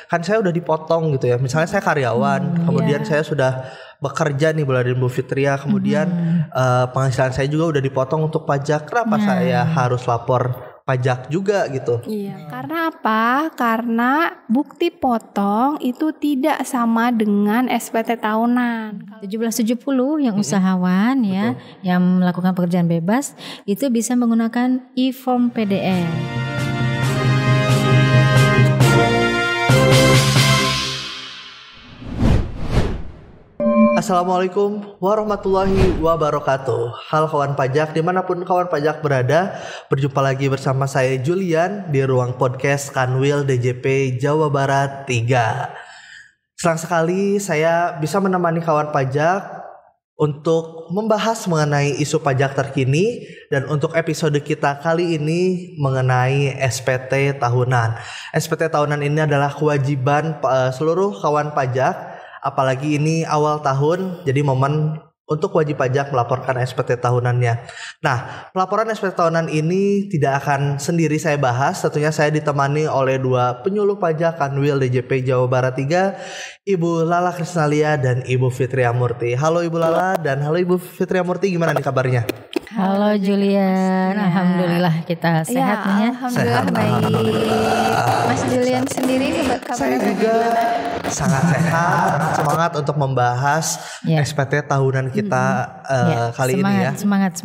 kan saya udah dipotong gitu ya. Misalnya saya karyawan, kemudian saya sudah bekerja nih bulan Bu Fitria, kemudian penghasilan saya juga udah dipotong untuk pajak. Kenapa saya harus lapor pajak juga gitu? Iya, karena apa? Karena bukti potong itu tidak sama dengan SPT tahunan. 1770 yang usahawan ya, yang melakukan pekerjaan bebas itu bisa menggunakan e-form PDF. Assalamualaikum warahmatullahi wabarakatuh. Halo kawan pajak, dimanapun kawan pajak berada, berjumpa lagi bersama saya Julian di ruang podcast Kanwil DJP Jawa Barat 3. Senang sekali saya bisa menemani kawan pajak untuk membahas mengenai isu pajak terkini, dan untuk episode kita kali ini mengenai SPT tahunan. SPT tahunan ini adalah kewajiban seluruh kawan pajak. Apalagi ini awal tahun, jadi momen untuk wajib pajak melaporkan SPT tahunannya. Nah, pelaporan SPT tahunan ini tidak akan sendiri saya bahas. Tentunya saya ditemani oleh dua penyuluh pajak Kanwil DJP Jawa Barat 3, Ibu Lala Krisnalia dan Ibu Fitria Murti. Halo Ibu Lala dan halo Ibu Fitria Murti, gimana nih kabarnya? Halo Julian, alhamdulillah kita sehat nih ya. Alhamdulillah baik. Mas Julian sendiri kabarnya Saya juga sangat sehat, sangat semangat untuk membahas SPT tahunan kita kali ini ya. Semangat.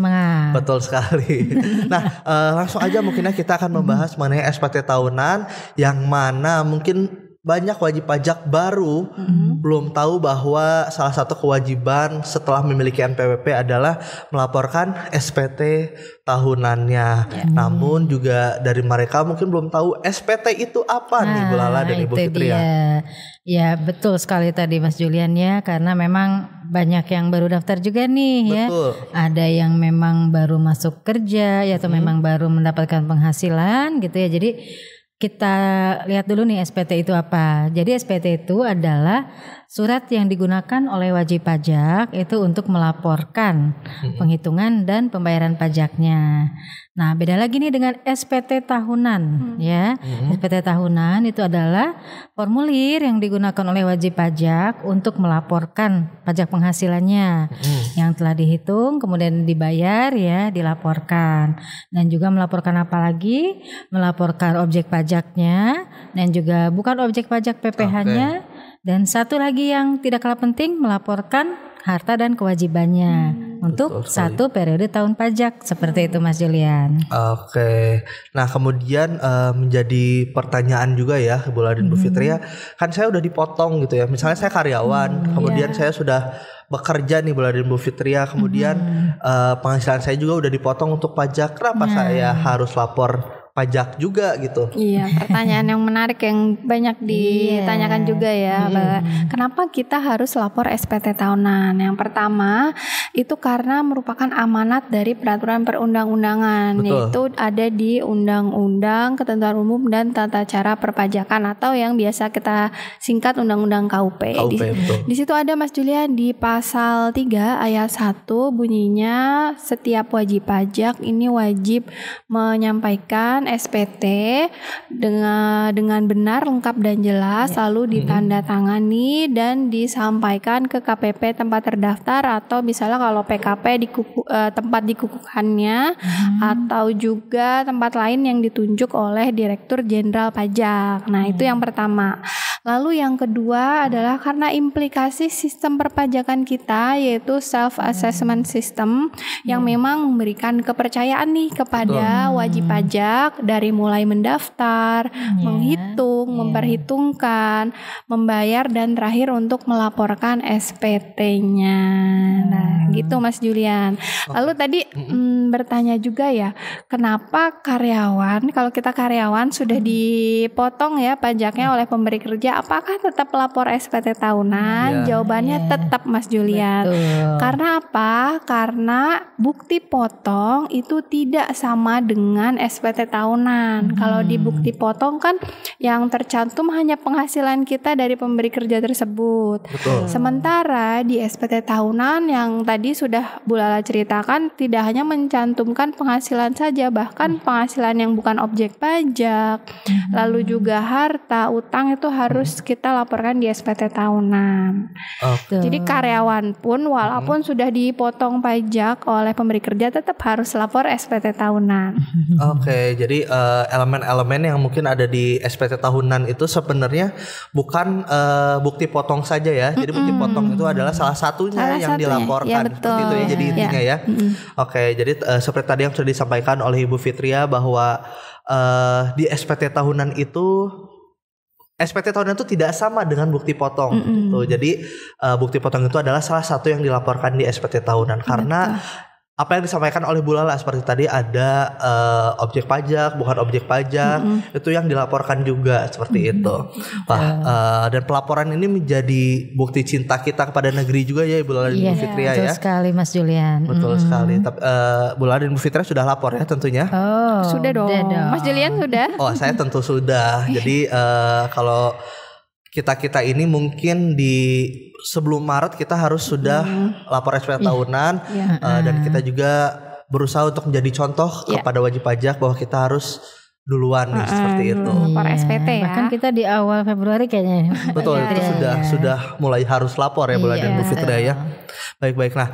Betul sekali. Nah, langsung aja mungkinnya kita akan membahas mengenai SPT tahunan, yang mana mungkin banyak wajib pajak baru belum tahu bahwa salah satu kewajiban setelah memiliki NPWP adalah melaporkan SPT tahunannya. Namun juga dari mereka mungkin belum tahu SPT itu apa nih Bu Lala dan Ibu Fitria. Ya betul sekali tadi Mas Julian ya, karena memang banyak yang baru daftar juga nih. Betul. Ya. Ada yang memang baru masuk kerja ya, atau memang baru mendapatkan penghasilan gitu ya. Jadi kita lihat dulu nih SPT itu apa. Jadi SPT itu adalah surat yang digunakan oleh wajib pajak itu untuk melaporkan penghitungan dan pembayaran pajaknya. Nah, beda lagi nih dengan SPT tahunan ya. SPT tahunan itu adalah formulir yang digunakan oleh wajib pajak untuk melaporkan pajak penghasilannya yang telah dihitung kemudian dibayar ya, dilaporkan. Dan juga melaporkan apa lagi? Melaporkan objek pajaknya dan juga bukan objek pajak PPh-nya. Dan satu lagi yang tidak kalah penting, melaporkan harta dan kewajibannya untuk satu periode tahun pajak, seperti itu Mas Julian. Oke. Nah, kemudian menjadi pertanyaan juga ya Bu Lala dan Bu Fitria, kan saya udah dipotong gitu ya. Misalnya saya karyawan, kemudian saya sudah bekerja nih Bu Lala dan Bu Fitria, kemudian penghasilan saya juga udah dipotong untuk pajak. Kenapa saya harus lapor pajak juga gitu? Iya, pertanyaan yang menarik yang banyak ditanyakan juga ya. Kenapa kita harus lapor SPT tahunan? Yang pertama itu karena merupakan amanat dari peraturan perundang-undangan, yaitu ada di Undang-Undang Ketentuan Umum dan Tata Cara Perpajakan atau yang biasa kita singkat Undang-Undang KUP. Di situ ada Mas Julian di pasal 3 ayat 1 bunyinya setiap wajib pajak ini wajib menyampaikan SPT dengan benar, lengkap dan jelas, lalu ditandatangani dan disampaikan ke KPP tempat terdaftar, atau misalnya kalau PKP di tempat dikukuhkannya, atau juga tempat lain yang ditunjuk oleh Direktur Jenderal Pajak. Nah, itu yang pertama. Lalu yang kedua adalah karena implikasi sistem perpajakan kita, yaitu self assessment system yang memang memberikan kepercayaan nih kepada wajib pajak dari mulai mendaftar, menghitung, memperhitungkan, membayar dan terakhir untuk melaporkan SPT-nya. Nah, gitu Mas Julian. Lalu tadi bertanya juga ya, kenapa karyawan, kalau kita karyawan sudah dipotong ya pajaknya oleh pemberi kerja, apakah tetap lapor SPT tahunan? Jawabannya tetap Mas Julian. Karena apa? Karena bukti potong itu tidak sama dengan SPT tahunan. Kalau di bukti potong kan yang tercantum hanya penghasilan kita dari pemberi kerja tersebut. Sementara di SPT tahunan yang tadi sudah Bu Lala ceritakan tidak hanya mencantumkan penghasilan saja, bahkan penghasilan yang bukan objek pajak, lalu juga harta, utang itu harus harus kita laporkan di SPT tahunan. Jadi karyawan pun walaupun sudah dipotong pajak oleh pemberi kerja tetap harus lapor SPT tahunan. Oke, jadi elemen-elemen yang mungkin ada di SPT tahunan itu sebenarnya bukan bukti potong saja ya. Jadi bukti potong itu adalah salah satunya yang dilaporkan. Ya, betul. Seperti itu ya, jadi intinya ya. Oke, jadi seperti tadi yang sudah disampaikan oleh Ibu Fitria bahwa di SPT tahunan itu tidak sama dengan bukti potong. Tuh, jadi bukti potong itu adalah salah satu yang dilaporkan di SPT tahunan karena apa yang disampaikan oleh Bu Lala seperti tadi ada objek pajak, bukan objek pajak, itu yang dilaporkan juga seperti itu. Dan pelaporan ini menjadi bukti cinta kita kepada negeri juga ya Ibu Lala dan Bu Fitria ya. Betul sekali Mas Julian. Betul sekali. Tapi Bu Lala dan Bu Fitria sudah lapor ya tentunya. Sudah dong. Mas Julian sudah? Oh, saya tentu sudah. Jadi kalau kita ini mungkin di sebelum Maret kita harus sudah lapor SPT tahunan dan kita juga berusaha untuk menjadi contoh kepada wajib pajak bahwa kita harus duluan nih seperti itu. Lapor SPT ya. Bahkan kita di awal Februari kayaknya. Betul, itu sudah mulai harus lapor ya Bu Lala dan Bu Fitria ya. Baik. Nah,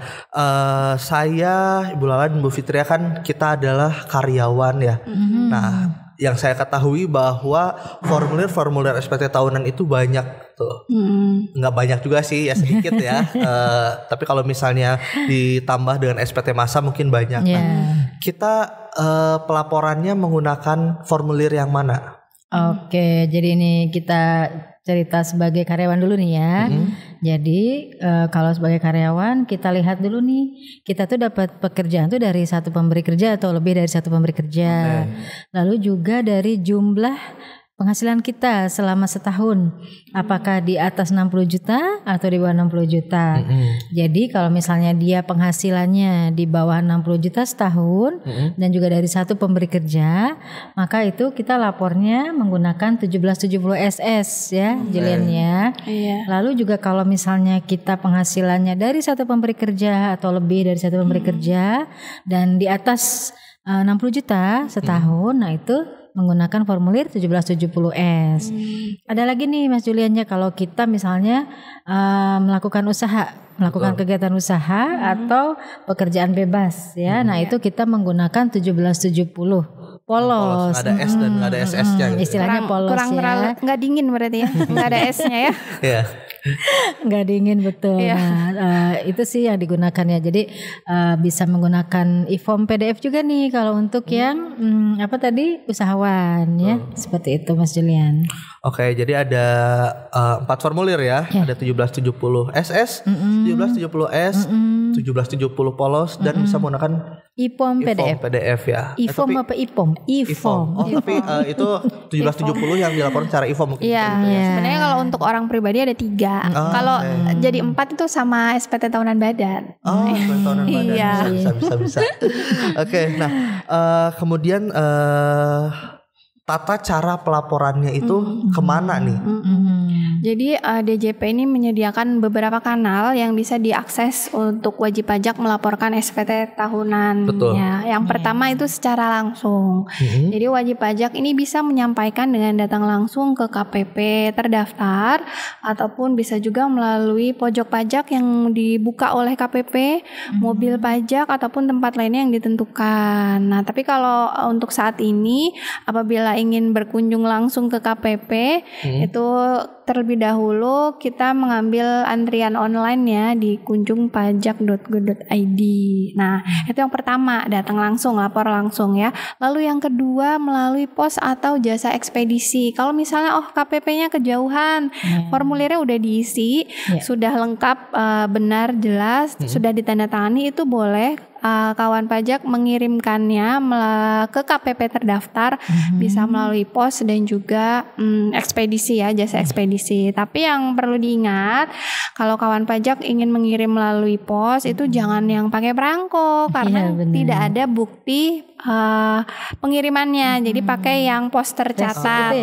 saya Ibu Lala dan Bu Fitria kan kita adalah karyawan ya. Nah, yang saya ketahui bahwa formulir SPT tahunan itu banyak tuh. Nggak banyak juga sih, ya sedikit ya. Tapi kalau misalnya ditambah dengan SPT masa mungkin banyak. Nah, kita pelaporannya menggunakan formulir yang mana? Oke, jadi ini kita cerita sebagai karyawan dulu nih ya. Jadi kalau sebagai karyawan kita lihat dulu nih, kita tuh dapat pekerjaan tuh dari satu pemberi kerja atau lebih dari satu pemberi kerja. Lalu juga dari jumlah penghasilan kita selama setahun, apakah di atas 60 juta atau di bawah 60 juta. Jadi kalau misalnya dia penghasilannya di bawah 60 juta setahun dan juga dari satu pemberi kerja, maka itu kita lapornya menggunakan 1770 SS ya, Julian ya. Lalu juga kalau misalnya kita penghasilannya dari satu pemberi kerja atau lebih dari satu pemberi kerja dan di atas 60 juta setahun, nah itu menggunakan formulir 1770S. Ada lagi nih Mas Julian ya, kalau kita misalnya melakukan kegiatan usaha atau pekerjaan bebas ya. Nah, itu kita menggunakan 1770 polos. Nggak ada S dan nggak ada SS-nya gitu. Istilahnya polos kurang ya. terlalu nggak dingin berarti ya. Nggak ada S-nya ya. Iya. Nggak dingin betul. Nah, itu sih yang digunakan ya. Jadi bisa menggunakan e-form PDF juga nih kalau untuk yang usahawan ya. Seperti itu Mas Julian. Oke, jadi ada 4 formulir ya. Ada 1770 SS, 1770S, 1770 polos dan bisa menggunakan e-form PDF ya. E-form apa e-form? E-form. Oh, tapi itu 1770 yang dilaporkan secara e-form mungkin. Iya. Sebenarnya kalau untuk orang pribadi ada 3. Kalau jadi 4 itu sama SPT tahunan badan. SPT tahunan badan. Iya. Bisa. Oke, nah kemudian tata cara pelaporannya itu kemana nih? Jadi DJP ini menyediakan beberapa kanal yang bisa diakses untuk wajib pajak melaporkan SPT tahunan. Betul. Ya, yang pertama itu secara langsung. Jadi wajib pajak ini bisa menyampaikan dengan datang langsung ke KPP terdaftar ataupun bisa juga melalui pojok pajak yang dibuka oleh KPP, mobil pajak ataupun tempat lainnya yang ditentukan. Nah, tapi kalau untuk saat ini apabila ingin berkunjung langsung ke KPP itu terlebih dahulu kita mengambil antrian online ya di kunjungpajak.go.id. Nah, itu yang pertama, datang langsung, lapor langsung ya. Lalu yang kedua melalui pos atau jasa ekspedisi. Kalau misalnya KPP-nya kejauhan, formulirnya udah diisi, sudah lengkap, benar, jelas, sudah ditandatangani, itu boleh kawan pajak mengirimkannya ke KPP terdaftar, bisa melalui pos dan juga ekspedisi ya, jasa ekspedisi. Tapi yang perlu diingat, kalau kawan pajak ingin mengirim melalui pos itu jangan yang pakai perangko karena tidak ada bukti pengirimannya. Jadi pakai yang pos tercatat.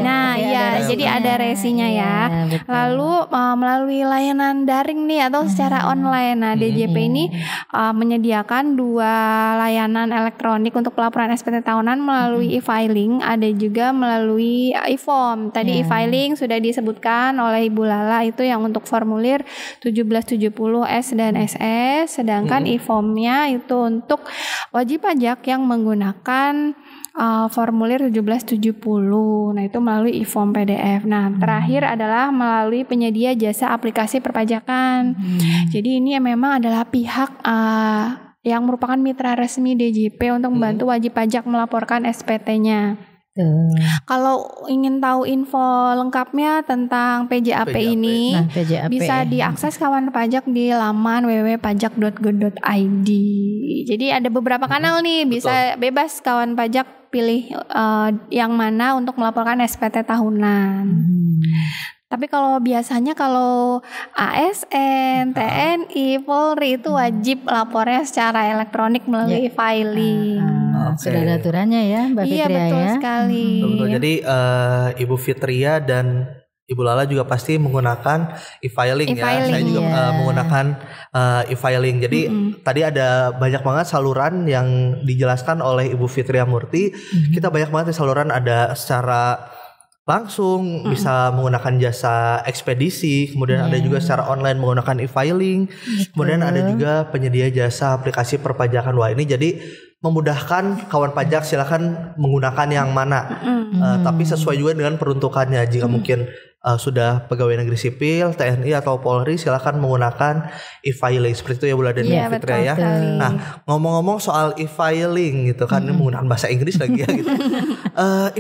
Jadi ada resinya ya. Lalu melalui layanan daring nih atau secara online. Nah, DJP ini menyediakan dua layanan elektronik untuk pelaporan SPT tahunan melalui e-filing, ada juga melalui e-form. Tadi e-filing sudah disebutkan oleh Ibu Lala, itu yang untuk formulir 1770S dan SS, sedangkan e-formnya itu untuk wajib pajak yang menggunakan formulir 1770. Nah, itu melalui e-form PDF. Nah, terakhir adalah melalui penyedia jasa aplikasi perpajakan. Jadi ini memang adalah pihak yang merupakan mitra resmi DJP untuk membantu wajib pajak melaporkan SPT-nya. Kalau ingin tahu info lengkapnya tentang PJAP ini, bisa diakses kawan pajak di laman www.pajak.go.id. Jadi ada beberapa kanal nih, bisa bebas kawan pajak pilih yang mana untuk melaporkan SPT tahunan. Tapi kalau biasanya kalau ASN, TNI, Polri itu wajib lapornya secara elektronik melalui e-filing. Sudah ada aturannya ya, Mbak Fitria. Iya, betul sekali. Betul. Jadi Ibu Fitria dan Ibu Lala juga pasti menggunakan e-filing ya. Saya juga menggunakan e-filing. Jadi tadi ada banyak banget saluran yang dijelaskan oleh Ibu Fitria Murti. Kita banyak banget saluran, ada secara langsung bisa menggunakan jasa ekspedisi, kemudian ada juga secara online menggunakan e-filing, kemudian ada juga penyedia jasa aplikasi perpajakan. Wah, ini jadi memudahkan kawan pajak, silakan menggunakan yang mana, tapi sesuai juga dengan peruntukannya. Jika mungkin sudah pegawai negeri sipil, TNI atau Polri, silakan menggunakan e-filing seperti itu ya Bu dan Bu Fitria ya. Nah, ngomong-ngomong soal e-filing gitu kan, ini menggunakan bahasa Inggris lagi ya gitu.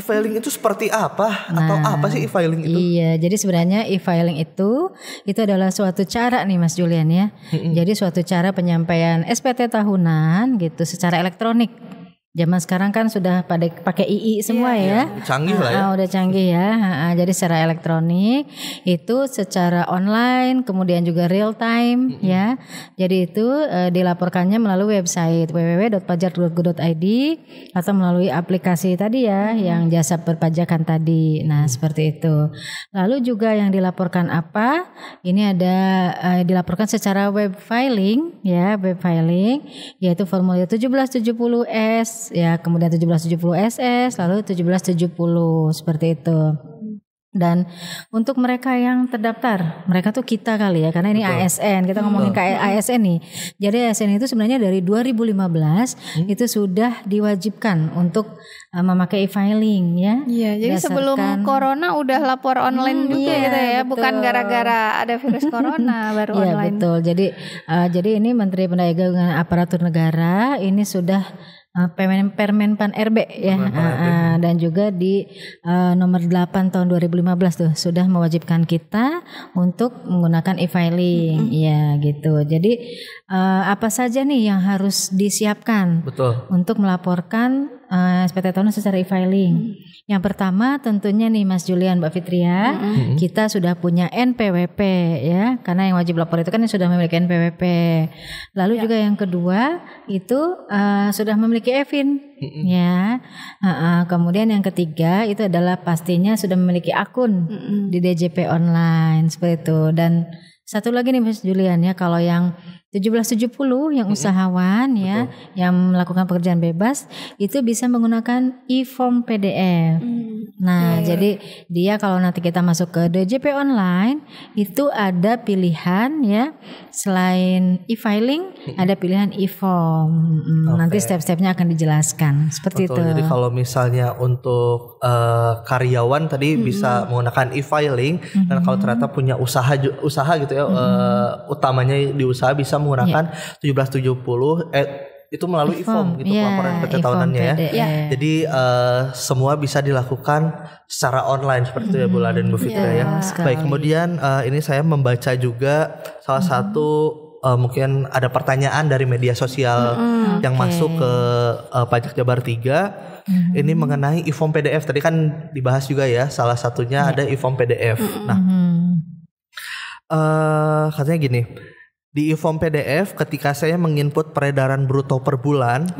E-filing itu seperti apa atau apa sih e-filing itu? Iya, jadi sebenarnya e-filing itu adalah suatu cara nih Mas Julian ya. Jadi suatu cara penyampaian SPT tahunan gitu secara elektronik. Zaman sekarang kan sudah pada pakai II semua ya. Canggih lah ya. Udah canggih ya. Jadi secara elektronik itu secara online, kemudian juga real time ya. Jadi itu dilaporkannya melalui website www.pajak.go.id atau melalui aplikasi tadi ya, yang jasa perpajakan tadi. Nah, seperti itu. Lalu juga yang dilaporkan apa? Ini ada dilaporkan secara web filing ya, web filing yaitu formulir 1770S ya, kemudian 1770 SS, lalu 1770 seperti itu. Dan untuk mereka yang terdaftar, mereka tuh kita kali ya, karena ini ASN, kita ngomongin kayak ASN nih. Jadi ASN itu sebenarnya dari 2015 itu sudah diwajibkan untuk memakai e-filing ya. Iya, jadi sebelum corona udah lapor online juga gitu ya, betul. Bukan gara-gara ada virus corona baru online. Iya betul. Jadi ini Menteri Pendayagungan Aparatur Negara ini sudah Permenpan RB ya, dan juga di nomor 8 tahun 2015 tuh sudah mewajibkan kita untuk menggunakan e-filing, ya gitu. Jadi apa saja nih yang harus disiapkan untuk melaporkan SPT tahunan secara e-filing? Yang pertama tentunya nih Mas Julian, Mbak Fitria, kita sudah punya NPWP ya, karena yang wajib lapor itu kan sudah memiliki NPWP. Lalu juga yang kedua itu sudah memiliki EVIN ya. Kemudian yang ketiga itu adalah pastinya sudah memiliki akun di DJP online seperti itu. Dan satu lagi nih Mas Julian ya, kalau yang 1770 yang usahawan ya, yang melakukan pekerjaan bebas itu bisa menggunakan e-form PDF. Nah, jadi dia kalau nanti kita masuk ke DJP online itu ada pilihan ya, selain e-filing ada pilihan e-form. Nanti step-stepnya akan dijelaskan seperti itu. Jadi kalau misalnya untuk karyawan tadi bisa menggunakan e-filing, dan kalau ternyata punya usaha gitu ya, utamanya di usaha bisa menggunakan 1770 itu melalui e-form gitu, pelaporan SPT tahunannya ya. Jadi semua bisa dilakukan secara online seperti itu ya Bu dan Bu Fitria ya. Baik, kemudian ini saya membaca juga salah satu mungkin ada pertanyaan dari media sosial yang masuk ke Pajak Jabar 3. Ini mengenai e-form PDF. Tadi kan dibahas juga ya, salah satunya ada e-form PDF. Nah, katanya gini, di e-form PDF ketika saya menginput peredaran bruto per bulan,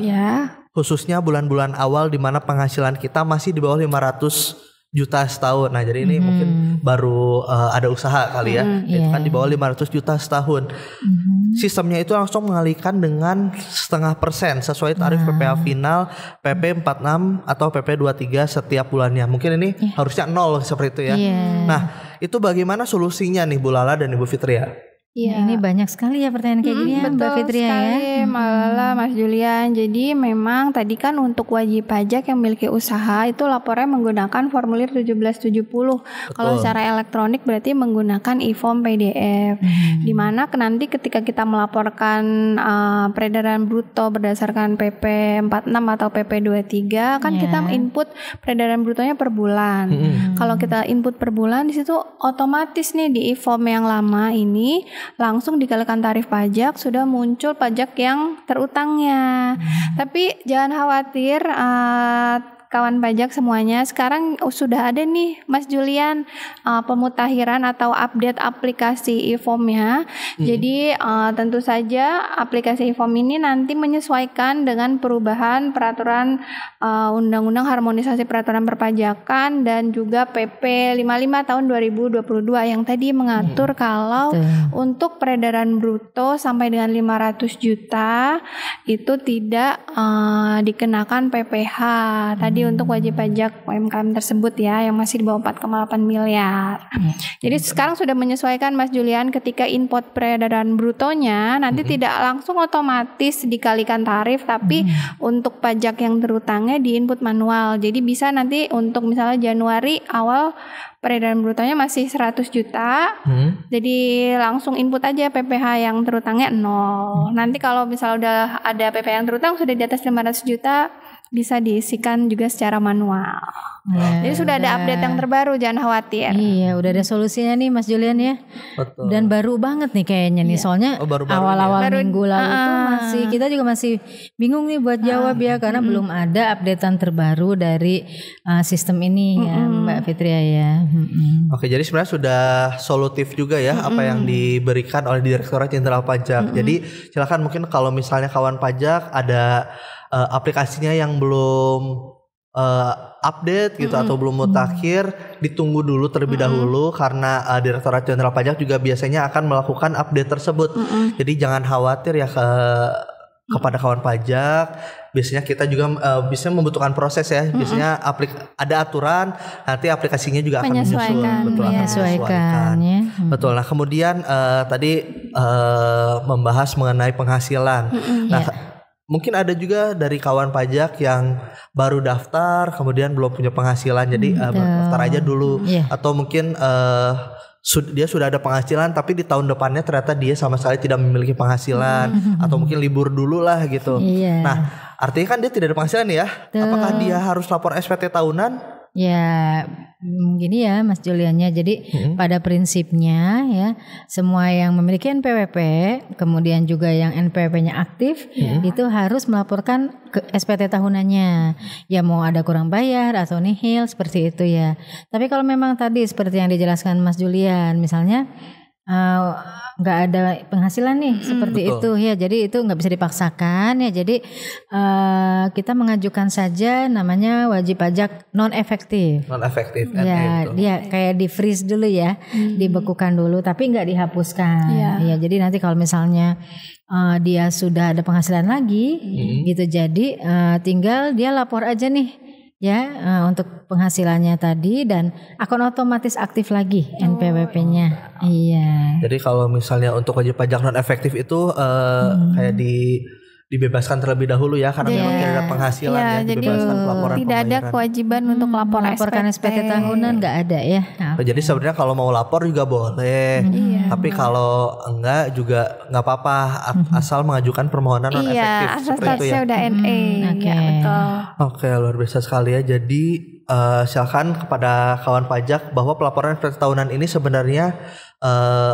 khususnya bulan-bulan awal di mana penghasilan kita masih di bawah 500 juta setahun. Nah, jadi ini mungkin baru ada usaha kali ya, itu kan di bawah 500 juta setahun. sistemnya itu langsung mengalihkan dengan 0,5% sesuai tarif PPh final PP 46 atau PP 23 setiap bulannya. Mungkin ini harusnya 0 seperti itu ya. Nah, itu bagaimana solusinya nih Bu Lala dan Ibu Fitria? Ya, ini banyak sekali ya pertanyaan kayak gini ya Mbak Fitria ya. Malah Mas Julian. Jadi memang tadi kan untuk wajib pajak yang memiliki usaha itu lapornya menggunakan formulir 1770. Kalau secara elektronik berarti menggunakan e-form PDF. Dimana nanti ketika kita melaporkan peredaran bruto berdasarkan PP 46 atau PP 23 kan kita input peredaran brutonya per bulan. Kalau kita input per bulan di situ otomatis nih di e-form yang lama ini langsung dikalikan tarif pajak sudah muncul pajak yang terutangnya. Tapi jangan khawatir kawan pajak semuanya, sekarang sudah ada nih Mas Julian pemutakhiran atau update aplikasi e-form-nya. Jadi tentu saja aplikasi e-form ini nanti menyesuaikan dengan perubahan peraturan Undang-Undang Harmonisasi Peraturan Perpajakan dan juga PP 55 tahun 2022 yang tadi mengatur kalau untuk peredaran bruto sampai dengan 500 juta itu tidak dikenakan PPh. Tadi untuk wajib pajak UMKM tersebut ya yang masih di bawah 4,8 miliar. Jadi sekarang sudah menyesuaikan Mas Julian, ketika input peredaran brutonya nanti tidak langsung otomatis dikalikan tarif, tapi untuk pajak yang terutangnya diinput manual. Jadi bisa nanti untuk misalnya Januari awal peredaran brutonya masih 100 juta. Jadi langsung input aja PPh yang terutangnya 0. Nanti kalau misalnya udah ada PPh yang terutang sudah di atas 500 juta bisa diisikan juga secara manual. Jadi sudah ada update yang terbaru, jangan khawatir. Iya, udah ada solusinya nih Mas Julian ya. Betul. Dan baru banget nih kayaknya nih, soalnya awal-awal minggu lalu tuh kita juga masih bingung nih buat jawab ya, karena belum ada updatean terbaru dari sistem ini ya Mbak Fitria ya. Oke, jadi sebenarnya sudah solutif juga ya apa yang diberikan oleh Direktorat Jenderal Pajak. Jadi silakan mungkin kalau misalnya kawan pajak ada aplikasinya yang belum update gitu atau belum mutakhir, ditunggu dulu terlebih dahulu karena Direktorat Jenderal Pajak juga biasanya akan melakukan update tersebut. Jadi jangan khawatir ya kepada kawan pajak. Biasanya kita juga bisa membutuhkan proses ya. Biasanya ada aturan, nanti aplikasinya juga akan menyesuaikan. Betul, akan menyesuaikan. Betul. Nah, kemudian tadi membahas mengenai penghasilan. Mungkin ada juga dari kawan pajak yang baru daftar kemudian belum punya penghasilan, jadi daftar aja dulu, atau mungkin dia sudah ada penghasilan tapi di tahun depannya ternyata dia sama sekali tidak memiliki penghasilan, atau mungkin libur dulu lah gitu. Nah, artinya kan dia tidak ada penghasilan ya. Apakah dia harus lapor SPT tahunan? Ya gini ya Mas Juliannya, jadi pada prinsipnya ya semua yang memiliki NPWP kemudian juga yang NPWP-nya aktif itu harus melaporkan ke SPT tahunannya, ya mau ada kurang bayar atau nihil seperti itu ya. Tapi kalau memang tadi seperti yang dijelaskan Mas Julian, misalnya nggak ada penghasilan nih seperti itu ya, jadi itu nggak bisa dipaksakan ya. Jadi kita mengajukan saja namanya wajib pajak non efektif ya, dia kayak di freeze dulu ya, dibekukan dulu tapi nggak dihapuskan ya. Jadi nanti kalau misalnya dia sudah ada penghasilan lagi gitu, jadi tinggal dia lapor aja nih ya untuk penghasilannya tadi, dan akan otomatis aktif lagi NPWP-nya. Iya. Jadi kalau misalnya untuk wajib pajak non efektif itu kayak dibebaskan terlebih dahulu ya, karena memang tidak ada penghasilan ya, dibebaskan pelaporan tidak ada kewajiban untuk melaporkan SPT tahunan, nggak ada ya. Jadi sebenarnya kalau mau lapor juga boleh, tapi kalau enggak juga nggak apa-apa, asal mengajukan permohonan non efektif seperti itu ya. Udah NE. Oke, luar biasa sekali ya. Jadi silakan kepada kawan pajak bahwa pelaporan SPT tahunan ini sebenarnya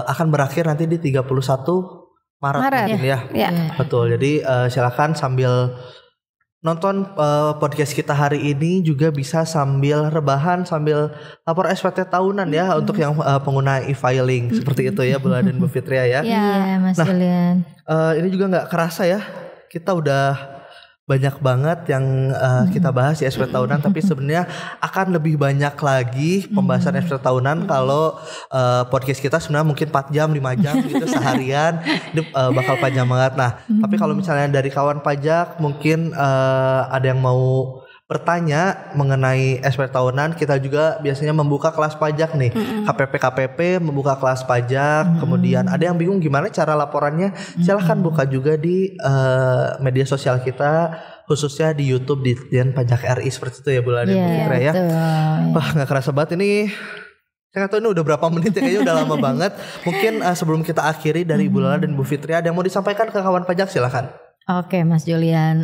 akan berakhir nanti di 31 Maret ya. Betul. Jadi silakan sambil nonton podcast kita hari ini juga bisa sambil rebahan sambil lapor SPT tahunan ya untuk yang pengguna e-filing seperti itu ya Bu Lala dan Bu Fitria ya. Iya Mas Julian. Ini juga nggak kerasa ya, kita udah banyak banget yang kita bahas di SPT tahunan, tapi sebenarnya akan lebih banyak lagi pembahasan SPT tahunan kalau podcast kita sebenarnya mungkin 4 jam 5 jam gitu seharian. Ini bakal panjang banget. Nah, tapi kalau misalnya dari kawan pajak mungkin ada yang mau bertanya mengenai SPT tahunan, kita juga biasanya membuka kelas pajak nih. KPP membuka kelas pajak. Kemudian ada yang bingung gimana cara laporannya, silahkan buka juga di media sosial kita, khususnya di YouTube di Ditjen Pajak RI seperti itu ya Bu Lala dan Bu Fitria ya. Wah, gak kerasa banget ini. Saya gak tahu ini udah berapa menit ya, kayaknya udah lama banget. Mungkin sebelum kita akhiri dari Bu Lala dan Bu Fitria, ada yang mau disampaikan ke kawan pajak, silahkan. Oke Mas Julian,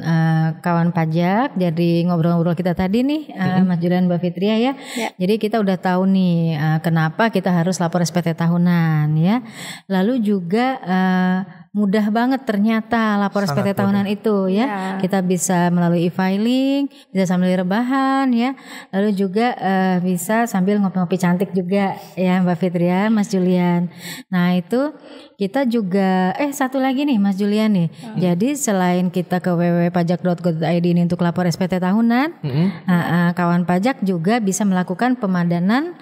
kawan pajak, jadi ngobrol-ngobrol kita tadi nih Mas Julian Mbak Fitria ya. Jadi kita udah tahu nih kenapa kita harus lapor SPT tahunan ya. Lalu juga mudah banget ternyata lapor SPT tahunan itu ya. Kita bisa melalui e-filing, bisa sambil rebahan ya. Lalu juga bisa sambil ngopi-ngopi cantik juga ya Mbak Fitria, Mas Julian. Nah itu kita juga satu lagi nih Mas Julian nih. Jadi selain kita ke www.pajak.go.id ini untuk lapor SPT tahunan, kawan pajak juga bisa melakukan pemadanan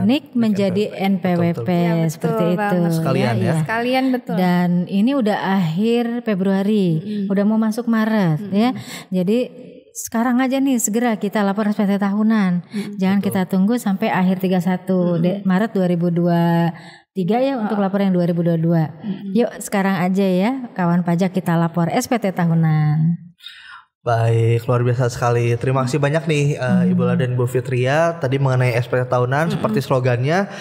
NIK menjadi NPWP seperti itu. Sekalian ya. Sekalian betul. Dan ini udah akhir Februari, udah mau masuk Maret ya. Jadi sekarang aja nih segera kita lapor SPT tahunan. Jangan kita tunggu sampai akhir 31 Maret 2023 ya untuk laporan yang 2022. Yuk sekarang aja ya kawan pajak kita lapor SPT tahunan. Baik, luar biasa sekali. Terima kasih banyak nih Ibu Lala dan Bu Fitria tadi mengenai SPT tahunan, seperti slogannya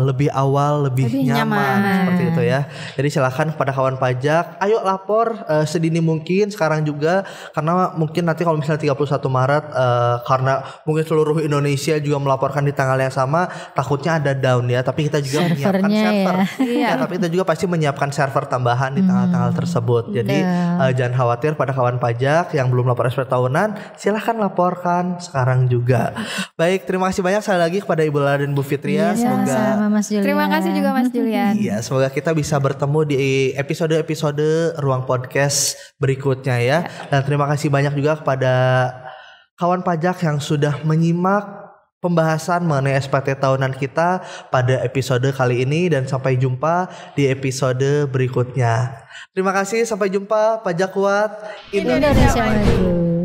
lebih awal lebih nyaman seperti itu ya. Jadi silakan kepada kawan pajak, ayo lapor sedini mungkin sekarang juga, karena mungkin nanti kalau misalnya 31 Maret karena mungkin seluruh Indonesia juga melaporkan di tanggal yang sama, takutnya ada down ya. Tapi kita juga menyiapkan server. Ya, tapi kita juga pasti menyiapkan server tambahan di tanggal-tanggal tersebut. Jadi jangan khawatir pada kawan pajak yang belum lapor SPT tahunan, silahkan laporkan sekarang juga. Baik, terima kasih banyak sekali lagi kepada Ibu Lala dan Bu Fitria. Semoga sama Mas Julian. Terima kasih juga Mas Julian. Iya, semoga kita bisa bertemu di episode-episode Ruang Podcast berikutnya ya. Dan terima kasih banyak juga kepada kawan pajak yang sudah menyimak pembahasan mengenai SPT tahunan kita pada episode kali ini, dan sampai jumpa di episode berikutnya. Terima kasih, sampai jumpa. Pajak kuat, Indonesia maju.